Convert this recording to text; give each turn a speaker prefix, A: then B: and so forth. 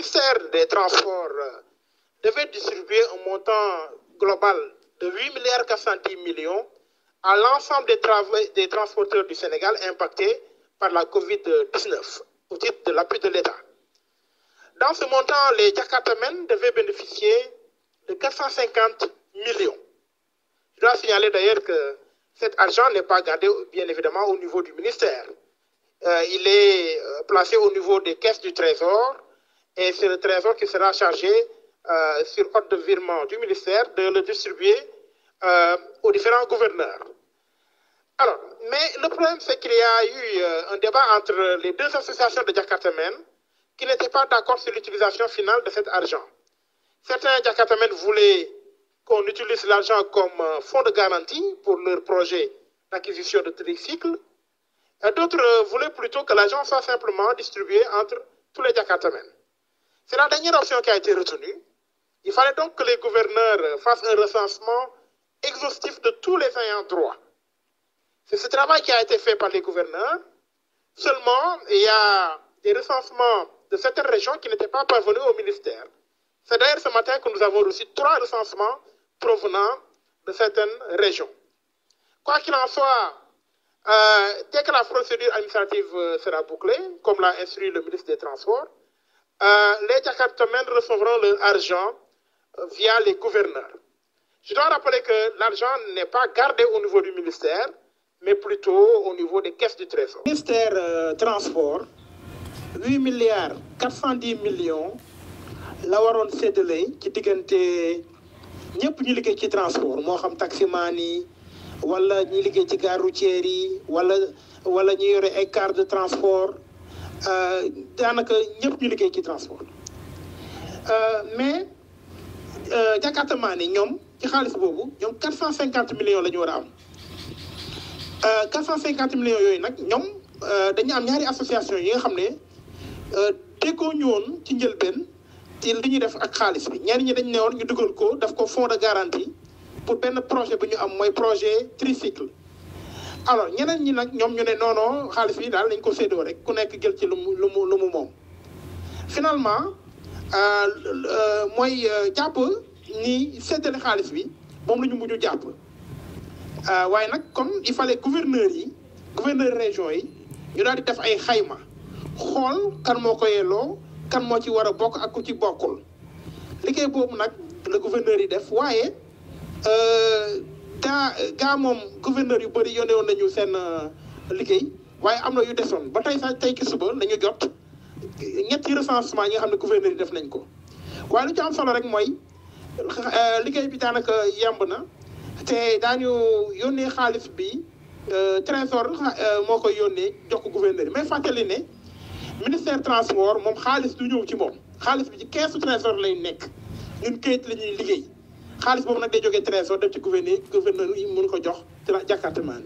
A: ministère des Transports devait distribuer un montant global de 8 milliards 410 millions à l'ensemble des transporteurs du Sénégal impactés par la COVID-19 au titre de l'appui de l'État. Dans ce montant, les Jakartamen devaient bénéficier de 450 millions. Je dois signaler d'ailleurs que cet argent n'est pas gardé, bien évidemment, au niveau du ministère. Il est placé au niveau des caisses du Trésor et c'est le Trésor qui sera chargé, sur ordre de virement du ministère, de le distribuer aux différents gouverneurs. Alors, mais le problème, c'est qu'il y a eu un débat entre les deux associations de Jakartamen qui n'étaient pas d'accord sur l'utilisation finale de cet argent. Certains Jakartamen voulaient qu'on utilise l'argent comme fonds de garantie pour leur projet d'acquisition de tricycles. Et d'autres voulaient plutôt que l'argent soit simplement distribué entre tous les Jakartamen. C'est la dernière option qui a été retenue. Il fallait donc que les gouverneurs fassent un recensement exhaustif de tous les ayants droit. C'est ce travail qui a été fait par les gouverneurs. Seulement, il y a des recensements de certaines régions qui n'étaient pas parvenus au ministère. C'est d'ailleurs ce matin que nous avons reçu 3 recensements provenant de certaines régions. Quoi qu'il en soit, dès que la procédure administrative sera bouclée, comme l'a instruit le ministre des Transports, les Jakartamen recevront leur argent via les gouverneurs. Je dois rappeler que l'argent n'est pas gardé au niveau du ministère, mais plutôt au niveau des caisses du Trésor. Le ministère Transport, 8 milliards 410 millions, la waroon séddale ci diggante ñëpp ñu liggéey ci transport moo xam taximan yi wala ñi liggéey ci gare routière yi wala ñu yore ay cars de transport daanaka ñëpp ñu liggéey ci transport mais Jakartaman yi ñoom ci xaalis boobu ñoom 450 millions la ñu war a am 450 millions yooyu nag ñoom dañu am ñaari association yi nga xam ne déggoo ñu woon ci njëlbeen ci li ñuy def ak xaalis bi ñenn ñi dañ ne woon ñu dugal ko def ko fonds de garantie pour benn projet bi ñu am mooy projet tricycle. Alors ñeneen ñi nag ñoom ñu ne non xaalis bi daal nañ ko séddoo rek ku nekk jël ci lu mu moom. Finalement mooy jàpp ni séddale xaalis bi moom la ñu mujj jàpp waaye nag comme il fallait gouverneur région yi ñu daal di def ay xayma xool kan moo ko yelloo kan moo ci war a bokk ak ku ci bokkul liggéey boobu nag la gouverneur yi def waaye gaa moom gouverneur yu bëri yónnee woon nañu seen liggéey waaye am na yu desoon ba tey sax tey ki suba nañu jot ñetti recensement yi nga xam ne gouverneur yi def nañ ko waaye lu ci am solo rek mooy liggéey bi daanaka yemb na te daañu yónnee xaalis bi trésor moo koy yónnee jox ko gouverneur yi mais fàttali ne ministère transport moom xaalis du ñëw ci moom xaalis bi ci keesu trésor lay nekk ñun kayit la ñuy liggéey xaalis boobu nag day jógee trésor def ci gouverneur yi mun ko jox Jakartaman